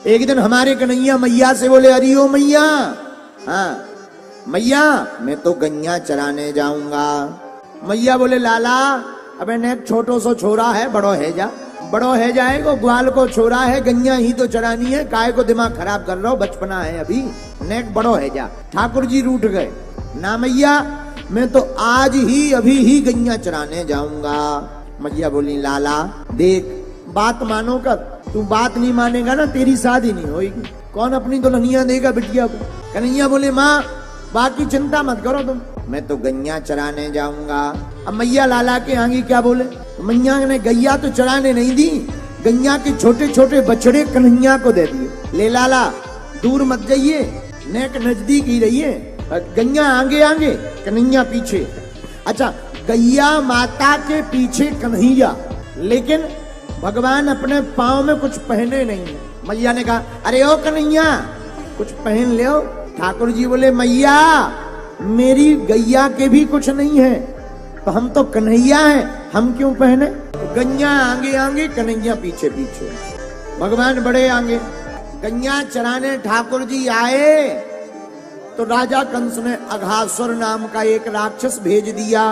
एक दिन हमारे कन्हैया मैया से बोले, अरे ओ मैया, हाँ मैया मैं तो गैया चराने जाऊंगा। मैया बोले, लाला अबे ने छोटो सो छोरा है, बड़ो है जाएगा, ग्वाल को छोरा है, गैया ही तो चरानी है, काय को दिमाग खराब कर रहा हो, बचपना है अभी, नेक बड़ो है जा। ठाकुर जी रूठ गए, ना मैया मैं तो आज ही अभी ही गैया चराने जाऊंगा। मैया बोली, लाला देख बात मानो कर, तू बात नहीं मानेगा ना तेरी शादी नहीं होगी, कौन अपनी दुल्हनिया देगा बिटिया को। कन्हैया बोले, माँ बाकी चिंता मत करो तुम, मैं तो गैया चराने जाऊंगा। अब मैया लाला के आगे क्या बोले, मैया ने गैया तो चराने नहीं दी, गैया के छोटे छोटे बछड़े कन्हैया को दे दिए। ले लाला दूर मत जाइए, नेक नजदीक ही रहिए, गैया आगे आगे कन्हैया पीछे। अच्छा गैया माता के पीछे कन्हैया, लेकिन भगवान अपने पाँव में कुछ पहने नहीं है। मैया ने कहा, अरे ओ कन्हैया कुछ पहन ले। ठाकुर जी बोले, मैया मेरी गैया के भी कुछ नहीं है, तो हम तो कन्हैया हैं, हम क्यों पहने। गैया आगे आगे कन्हैया पीछे पीछे, भगवान बड़े आगे। गैया चराने ठाकुर जी आए तो राजा कंस ने अघासुर नाम का एक राक्षस भेज दिया।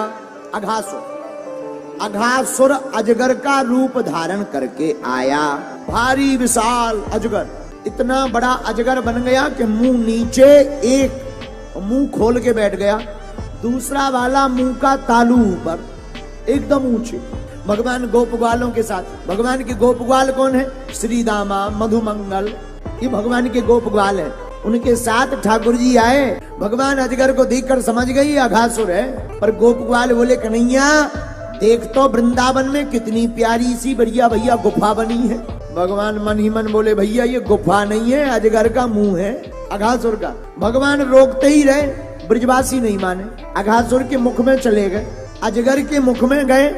अघासुर अजगर का रूप धारण करके आया, भारी विशाल अजगर, इतना बड़ा अजगर बन गया कि मुंह नीचे, एक मुंह खोल के बैठ गया, दूसरा वाला मुंह का तालू ऊपर, एकदम ऊंचे। भगवान गोप ग्वालों के साथ, भगवान के गोप ग्वाल कौन है, श्री दामा मधुमंगल, ये भगवान के गोप ग्वाल है, उनके साथ ठाकुर जी आए। भगवान अजगर को देखकर समझ गई अघासुर है, पर गोप ग्वाल बोले, कन्हैया देख तो वृंदावन में कितनी प्यारी सी बढ़िया भैया गुफा बनी है। भगवान मन ही मन बोले, भैया ये गुफा नहीं है, अजगर का मुंह है, अघासुर का। भगवान रोकते ही रहे, ब्रजवासी नहीं माने, अघासुर के मुख में चले गए, अजगर के मुख में गए,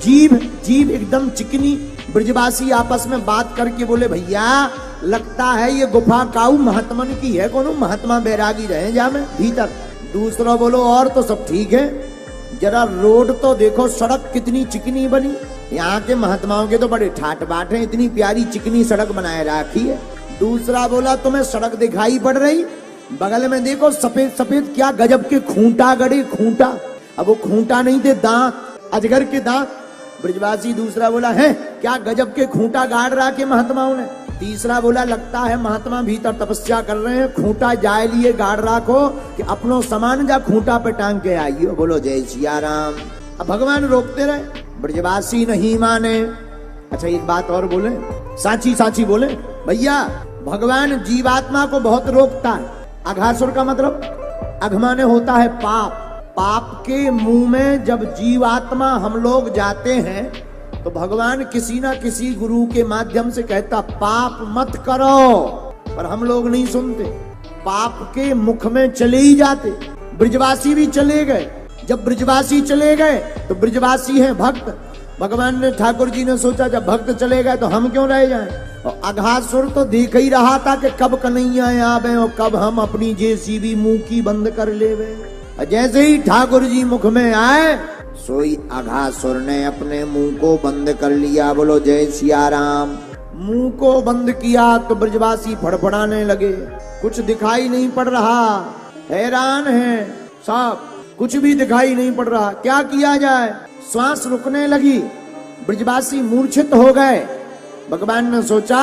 जीभ एकदम चिकनी। ब्रजवासी आपस में बात करके बोले, भैया लगता है ये गुफा काऊ महात्मन की है, कोनो महात्मा बैरागी रहे जा में भीतर। दूसरा बोलो, और तो सब ठीक है, जरा रोड तो देखो, सड़क कितनी चिकनी बनी, यहाँ के महात्माओं के तो बड़े ठाट बाट हैं, इतनी प्यारी चिकनी सड़क बनाए रखी है। दूसरा बोला, तुम्हें सड़क दिखाई पड़ रही, बगल में देखो सफेद सफेद क्या गजब के खूंटा गड़े, खूंटा, अब वो खूंटा नहीं थे, दांत, अजगर के दांत। ब्रजवासी दूसरा बोला, है क्या गजब के खूंटा गाड़ रहा के महात्माओं ने। तीसरा बोला, लगता है महात्मा भीतर तपस्या कर रहे हैं, खूंटा जाए लिए गाड़ राखो कि अपनो सामान जा खूंटा पे टांग के आइयो। बोलो जय सिया राम। अब भगवान रोकते रहे, ब्रजवासी नहीं माने। अच्छा एक बात और बोले, साची साची बोले, भैया भगवान जीवात्मा को बहुत रोकता है। अघासुर का मतलब अघमाने होता है पाप, पाप के मुंह में जब जीवात्मा हम लोग जाते हैं तो भगवान किसी ना किसी गुरु के माध्यम से कहता, पाप मत करो, पर हम लोग नहीं सुनते, पाप के मुख में चले ही जाते। ब्रजवासी भी चले गए, जब ब्रजवासी चले गए तो ब्रजवासी है भक्त। भगवान ने, ठाकुर जी ने सोचा जब भक्त चले गए तो हम क्यों रह जाएं। और अघासुर तो देख ही रहा था कि कब कन्हैया आवे और कब हम अपनी जेसीबी मुंह की बंद कर लेवे। जैसे ही ठाकुर जी मुख में आए, सोई अघासुर ने अपने मुंह को बंद कर लिया। बोलो जय सिया राम। मुंह को बंद किया तो ब्रजवासी फड़फड़ाने लगे, कुछ दिखाई नहीं पड़ रहा, हैरान है साहब, कुछ भी दिखाई नहीं पड़ रहा, क्या किया जाए। श्वास रुकने लगी, ब्रजवासी मूर्छित हो गए। भगवान ने सोचा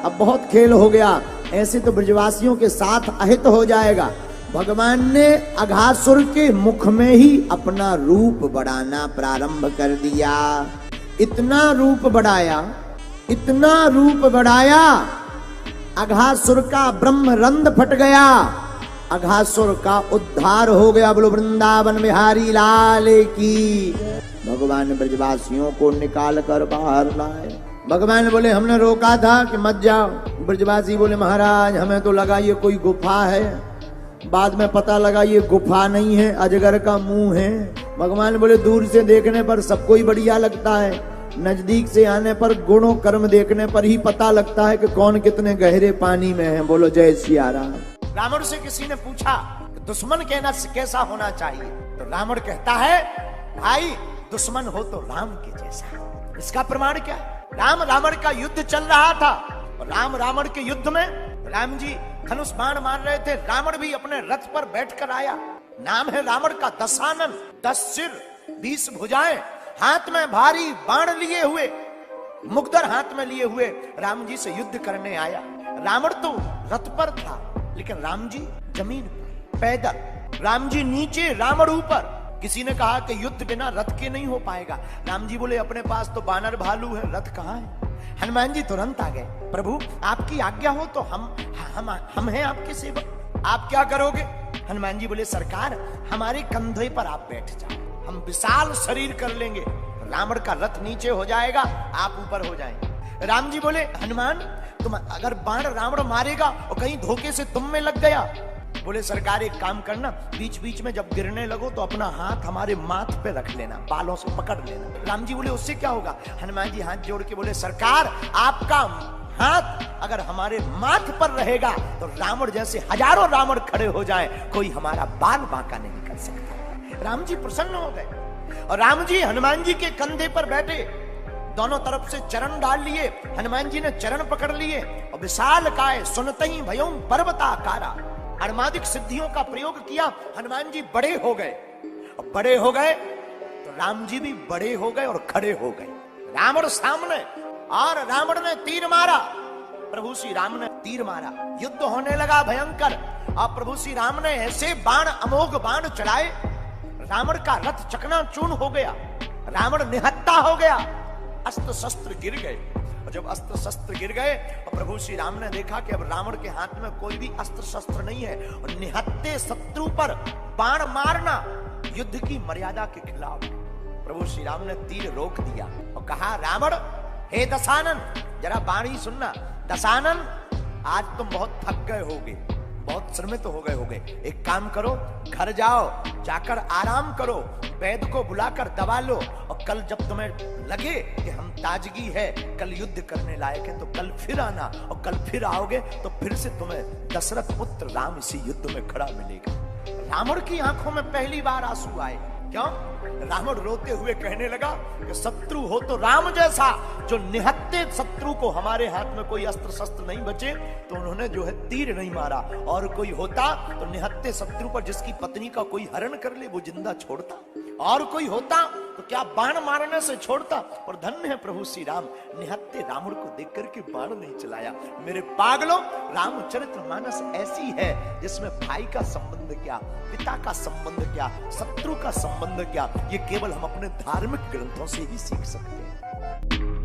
अब बहुत खेल हो गया, ऐसे तो ब्रजवासियों के साथ अहित हो जाएगा। भगवान ने अघासुर के मुख में ही अपना रूप बढ़ाना प्रारंभ कर दिया। इतना रूप बढ़ाया, इतना रूप बढ़ाया, अघासुर का ब्रह्मरंध्र फट गया, अघासुर का उद्धार हो गया। बोलो वृंदावन बिहारी लाल की। भगवान ब्रजवासियों को निकाल कर बाहर लाए। भगवान बोले, हमने रोका था कि मत जाओ। ब्रजवासी बोले, महाराज हमें तो लगा ये कोई गुफा है, बाद में पता लगा ये गुफा नहीं है, अजगर का मुंह है। भगवान बोले, दूर से देखने पर सबको ही बढ़िया लगता है, नजदीक से आने पर गुणों कर्म देखने पर ही पता लगता है कि कौन कितने गहरे पानी में है। बोलो जय सिया राम। रावण से किसी ने पूछा दुश्मन कहना कैसा होना चाहिए, तो रावण कहता है, भाई दुश्मन हो तो राम के जैसा। इसका प्रमाण क्या? राम रावण का युद्ध चल रहा था, राम रावण के युद्ध में राम जी धनुष बाण मार रहे थे, रावण भी अपने रथ पर बैठकर आया। नाम है रावण का दशानन, 10 सिर 20 भुजाएं, हाथ में भारी बाण लिए हुए, मुग्धर हाथ में लिए हुए राम जी से युद्ध करने आया। रावण तो रथ पर था, लेकिन राम जी जमीन पर पैदल, राम जी नीचे रावण ऊपर। किसी ने कहा कि युद्ध बिना रथ के नहीं हो पाएगा। राम जी बोले अपने पास तो बानर भालू है, रथ कहाँ है। हनुमान जी तुरंत आ गए, प्रभु आपकी आज्ञा हो तो हम हैं आपके सेवक, आप क्या करोगे। हनुमान जी बोले सरकार हमारे कंधे पर आप बैठ जाओ, हम विशाल शरीर कर लेंगे, रावण का रथ नीचे हो जाएगा, आप ऊपर हो जाएंगे। राम जी बोले हनुमान तुम अगर बाण रावण मारेगा और कहीं धोखे से तुम में लग गया, बोले सरकार एक काम करना, बीच बीच में जब गिरने लगो तो अपना हाथ हमारे माथ पे रख लेना, बालों से पकड़ लेना। राम जी बोले उससे क्या होगा। हनुमान जी हाथ जोड़ के बोले सरकार आपका हाथ अगर हमारे माथ पर रहेगा तो रावण जैसे हजारों रावण खड़े हो जाएं, कोई हमारा बाल बांका नहीं कर सकता। राम जी प्रसन्न हो गए और राम जी हनुमान जी के कंधे पर बैठे, दोनों तरफ से चरण डाल लिए, हनुमान जी ने चरण पकड़ लिए और विशाल काय सुनते ही भयों पर्वताकारा, अणमादिक सिद्धियों का प्रयोग किया। हनुमान जी बड़े हो गए और बड़े हो गए तो राम जी भी बड़े हो गए और खड़े हो गए। रावण सामने और रावण ने तीर मारा, प्रभु श्री राम ने तीर मारा, युद्ध होने लगा भयंकर। और प्रभु श्री राम ने ऐसे बाण अमोघ बाण चलाए, रावण का रथ चकनाचूर हो गया, रावण निहत्ता हो गया, अस्त्र शस्त्र गिर गए। और जब अस्त्र शस्त्र गिर गए और प्रभु श्री राम ने देखा कि अब रावण के हाथ में कोई भी अस्त्र शस्त्र नहीं है और निहत्ते शत्रु पर बाण मारना युद्ध की मर्यादा के खिलाफ, प्रभु श्री राम ने तीर रोक दिया और कहा रावण हे दशानन जरा बाणी सुनना। दशानन आज तुम बहुत थक गए होगे, बहुत श्रमित हो गए, एक काम करो घर जाओ, जाकर आराम करो, वैद्य को बुलाकर दवा लो और कल जब तुम्हें लगे कि हम ताजगी है, कल युद्ध करने लायक है, तो कल फिर आना और कल फिर आओगे तो फिर से तुम्हें दशरथ पुत्र राम इसी युद्ध में खड़ा मिलेगा। रावण की आंखों में पहली बार आंसू आए। क्यों? रावण रोते हुए कहने लगा कि शत्रु हो तो राम जैसा, जो निहत्ते शत्रु को हमारे हाथ में कोई अस्त्र शस्त्र नहीं बचे तो उन्होंने जो है तीर नहीं मारा, और कोई होता तो निहत्ते शत्रु पर जिसकी पत्नी का कोई हरण कर ले वो जिंदा छोड़ता, और कोई होता तो क्या बाण मारने से छोड़ता। और धन्य है प्रभु श्री राम, निहत्ते रावण को देख करके बाण नहीं चलाया। मेरे पागलों, रामचरितमानस ऐसी है जिसमें भाई का संबंध क्या, पिता का संबंध क्या, शत्रु का संबंध क्या, ये केवल हम अपने धार्मिक ग्रंथों से ही सीख सकते हैं।